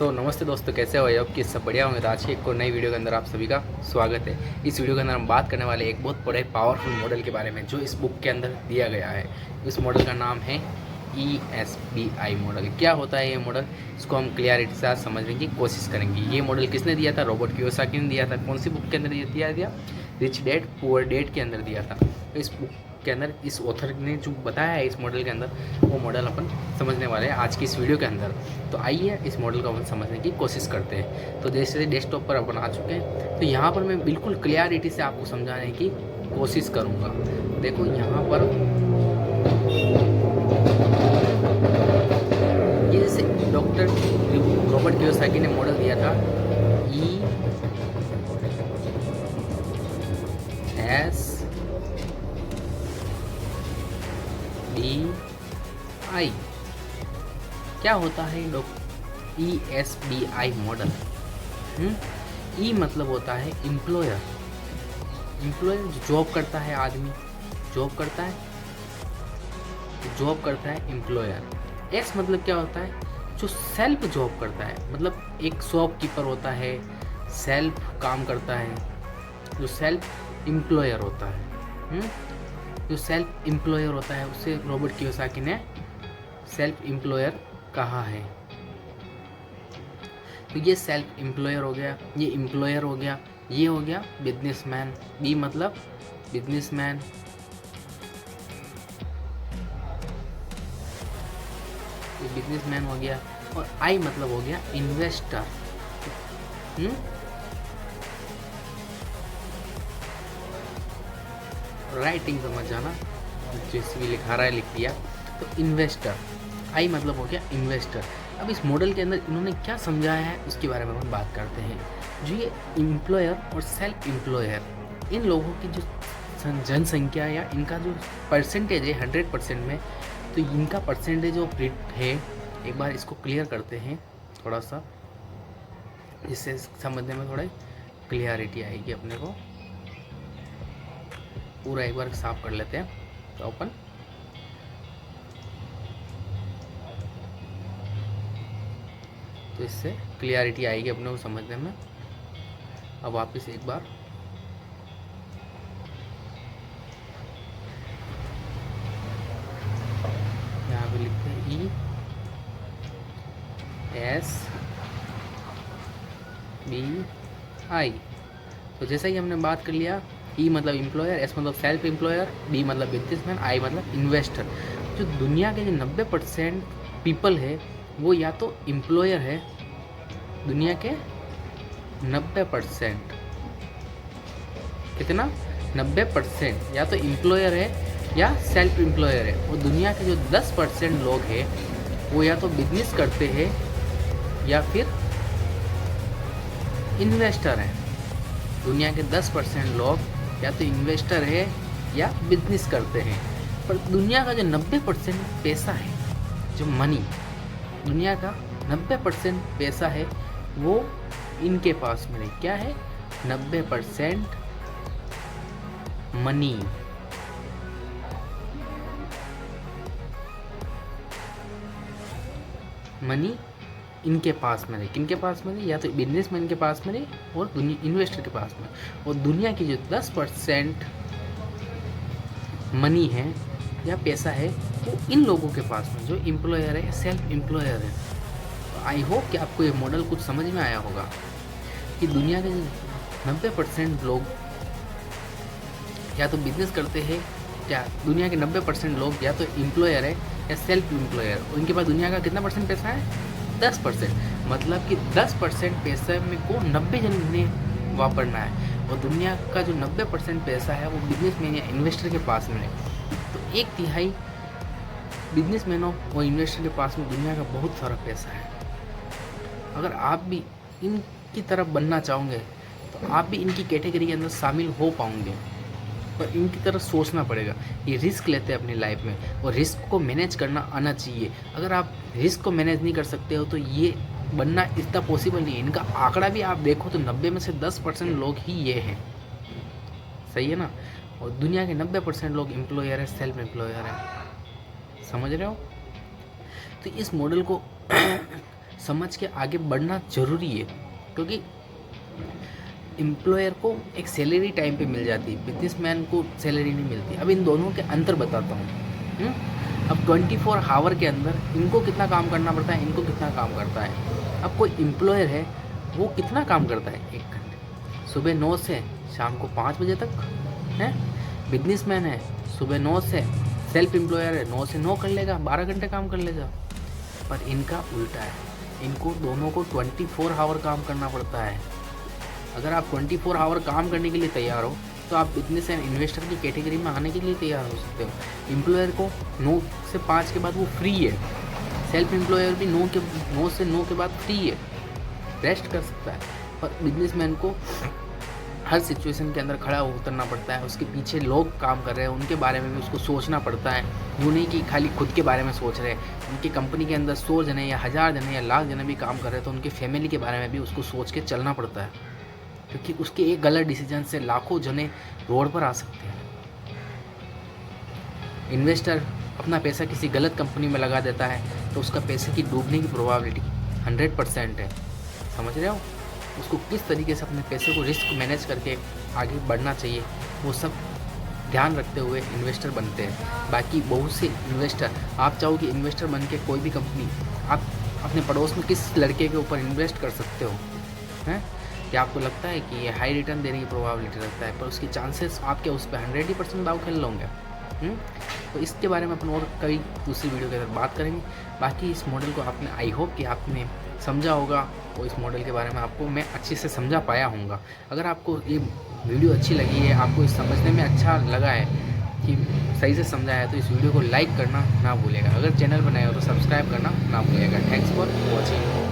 तो नमस्ते दोस्तों, कैसे हो आप? कि सब बढ़िया होंगे। तो आज की एक और नई वीडियो के अंदर आप सभी का स्वागत है। इस वीडियो के अंदर हम बात करने वाले एक बहुत बड़े पावरफुल मॉडल के बारे में जो इस बुक के अंदर दिया गया है। इस मॉडल का नाम है ESBI मॉडल। क्या होता है ये मॉडल, इसको हम क्लियरिटी से आज समझने की कोशिश करेंगे। ये मॉडल किसने दिया था? रॉबर्ट कियोसाकी ने दिया था। कौन सी बुक के अंदर दिया? रिच डैड पुअर डैड के अंदर दिया था। तो इस बुक के अंदर इस ऑथर ने जो बताया है इस मॉडल के अंदर, वो मॉडल अपन समझने वाले हैं आज की इस वीडियो के अंदर। तो आइए इस मॉडल को अपन समझने की कोशिश करते हैं। तो जैसे डेस्कटॉप पर अपन आ चुके हैं, तो यहाँ पर मैं बिल्कुल क्लियरिटी से आपको समझाने की कोशिश करूँगा। देखो यहाँ पर ये जैसे डॉक्टर रॉबर्ट कियोसाकी ने मॉडल दिया था ESBI। क्या होता है ESBI मॉडल? ई मतलब होता है एम्प्लॉयर। एम्प्लॉयर जो जॉब करता है, आदमी जॉब करता है एम्प्लॉयर। एस मतलब क्या होता है? जो सेल्फ जॉब करता है, मतलब एक शॉपकीपर होता है, सेल्फ काम करता है, जो सेल्फ एम्प्लॉयर होता है। जो सेल्फ एम्प्लॉयर होता है उसे रॉबर्ट कियोसाकी ने सेल्फ एम्प्लॉयर कहा है। तो ये सेल्फ एम्प्लॉयर हो गया, ये एम्प्लॉयर हो गया, ये हो गया बिजनेसमैन। बी मतलब बिजनेसमैन, ये बिजनेसमैन हो गया। और आई मतलब हो गया इन्वेस्टर। राइटिंग समझ जाना, जैसे भी लिखा रहा है लिख दिया। तो इन्वेस्टर, आई मतलब हो गया इन्वेस्टर। अब इस मॉडल के अंदर इन्होंने क्या समझाया है उसके बारे में हम बात करते हैं। जो ये एम्प्लॉयर और सेल्फ एम्प्लॉयर, इन लोगों की जो जनसंख्या या इनका जो परसेंटेज है 100% में, तो इनका परसेंटेज ऑफ रेट है। एक बार इसको क्लियर करते हैं थोड़ा सा, जिससे समझने में थोड़ा क्लियरिटी आएगी अपने को। पूरा एक बार साफ कर लेते हैं तो अपन तो इससे क्लियरिटी आएगी अपने को समझने में। अब वापस एक बार यहाँ पे लिखते हैं ESBI। तो जैसा ही हमने बात कर लिया, ई मतलब एम्प्लॉयर, एस मतलब सेल्फ एम्प्लॉयर, बी मतलब बिजनेसमैन, आई मतलब इन्वेस्टर। जो दुनिया के जो 90% पीपल है वो या तो एम्प्लॉयर है, दुनिया के 90%, कितना 90% या तो एम्प्लॉयर है या सेल्फ एम्प्लॉयर है। और दुनिया के जो 10% लोग हैं वो या तो बिजनेस करते हैं या फिर इन्वेस्टर हैं। दुनिया के 10% लोग या तो इन्वेस्टर है या बिजनेस करते हैं। पर दुनिया का जो 90% पैसा है, जो मनी, दुनिया का 90% पैसा है वो इनके पास में है। क्या है? 90% मनी। मनी इनके पास में है। किनके पास में है? या तो बिजनेसमैन के पास में है और इन्वेस्टर के पास में। और दुनिया की जो 10% मनी है या पैसा है वो इन लोगों के पास में, जो एम्प्लॉयर है, सेल्फ एम्प्लॉयर है। तो आई होप कि आपको ये मॉडल कुछ समझ में आया होगा कि दुनिया के 90% लोग या तो बिजनेस करते हैं, या दुनिया के 90% लोग या तो एम्प्लॉयर है या सेल्फ एम्प्लॉयर। उनके पास दुनिया का कितना परसेंट पैसा है? 10%। मतलब कि 10% पैसे में को 90 जन ने वापरना है। और दुनिया का जो 90% पैसा है वो बिजनेसमैन या इन्वेस्टर के पास में है। तो 1/3 बिजनेसमैनों और इन्वेस्टर के पास में दुनिया का बहुत सारा पैसा है। अगर आप भी इनकी तरफ बनना चाहोगे तो आप भी इनकी कैटेगरी के अंदर शामिल हो पाओगे। पर इनकी तरफ सोचना पड़ेगा। ये रिस्क लेते हैं अपनी लाइफ में और रिस्क को मैनेज करना आना चाहिए। अगर आप रिस्क को मैनेज नहीं कर सकते हो तो ये बनना इतना पॉसिबल नहीं है। इनका आंकड़ा भी आप देखो तो 90 में से 10% लोग ही ये हैं। सही है ना? और दुनिया के 90% लोग एम्प्लॉयर है, सेल्फ एम्प्लॉयर है। समझ रहे हो? तो इस मॉडल को समझ के आगे बढ़ना ज़रूरी है, क्योंकि एम्प्लॉयर को एक सैलरी टाइम पे मिल जाती है, बिजनेसमैन को सैलरी नहीं मिलती। अब इन दोनों के अंतर बताता हूँ। अब 24 आवर के अंदर इनको कितना काम करना पड़ता है, इनको कितना काम करता है। अब कोई एम्प्लॉयर है वो कितना काम करता है, 1 घंटे, सुबह 9 से शाम को 5 बजे तक है। बिजनेसमैन है सुबह 9 से, सेल्फ एम्प्लॉयर है 9 से 9 कर लेगा, 12 घंटे काम कर लेगा। पर इनका उल्टा है, इनको दोनों को 24 आवर काम करना पड़ता है। अगर आप 24 आवर काम करने के लिए तैयार हो तो आप बिजनेस एंड इन्वेस्टर की कैटेगरी में आने के लिए तैयार हो सकते हो। एम्प्लॉयर को 9 से 5 के बाद वो फ्री है, सेल्फ एम्प्लॉयर भी 9 से 9 के बाद फ्री है, रेस्ट कर सकता है। पर बिजनेसमैन को हर सिचुएशन के अंदर खड़ा उतरना पड़ता है, उसके पीछे लोग काम कर रहे हैं उनके बारे में भी उसको सोचना पड़ता है। यूँ नहीं कि खाली खुद के बारे में सोच रहे हैं, उनकी कंपनी के अंदर 100 जने या 1000 जने या लाख जने भी काम कर रहे हैं तो उनकी फैमिली के बारे में भी उसको सोच के चलना पड़ता है, क्योंकि उसके एक गलत डिसीजन से लाखों जने रोड पर आ सकते हैं। इन्वेस्टर अपना पैसा किसी गलत कंपनी में लगा देता है तो उसका पैसे की डूबने की प्रोबेबिलिटी 100% है। समझ रहे हो? उसको किस तरीके से अपने पैसे को रिस्क मैनेज करके आगे बढ़ना चाहिए, वो सब ध्यान रखते हुए इन्वेस्टर बनते हैं। बाकी बहुत से इन्वेस्टर, आप चाहो कि इन्वेस्टर बन के कोई भी कंपनी, आप अपने पड़ोस में किस लड़के के ऊपर इन्वेस्ट कर सकते हो, हैं? क्या आपको लगता है कि ये हाई रिटर्न देने की प्रोबेबिलिटी रखता है, पर उसकी चांसेस आपके उस पर 100% दाव खेल लोगे। तो इसके बारे में अपन और कई दूसरी वीडियो के अंदर बात करेंगे। बाकी इस मॉडल को आपने, आई होप कि आपने समझा होगा, और इस मॉडल के बारे में आपको मैं अच्छे से समझा पाया हूँगा। अगर आपको ये वीडियो अच्छी लगी है, आपको इस समझने में अच्छा लगा है कि सही से समझा है, तो इस वीडियो को लाइक करना ना भूलेगा। अगर चैनल बनाए हो तो सब्सक्राइब करना ना भूलेगा। Thanks for watching.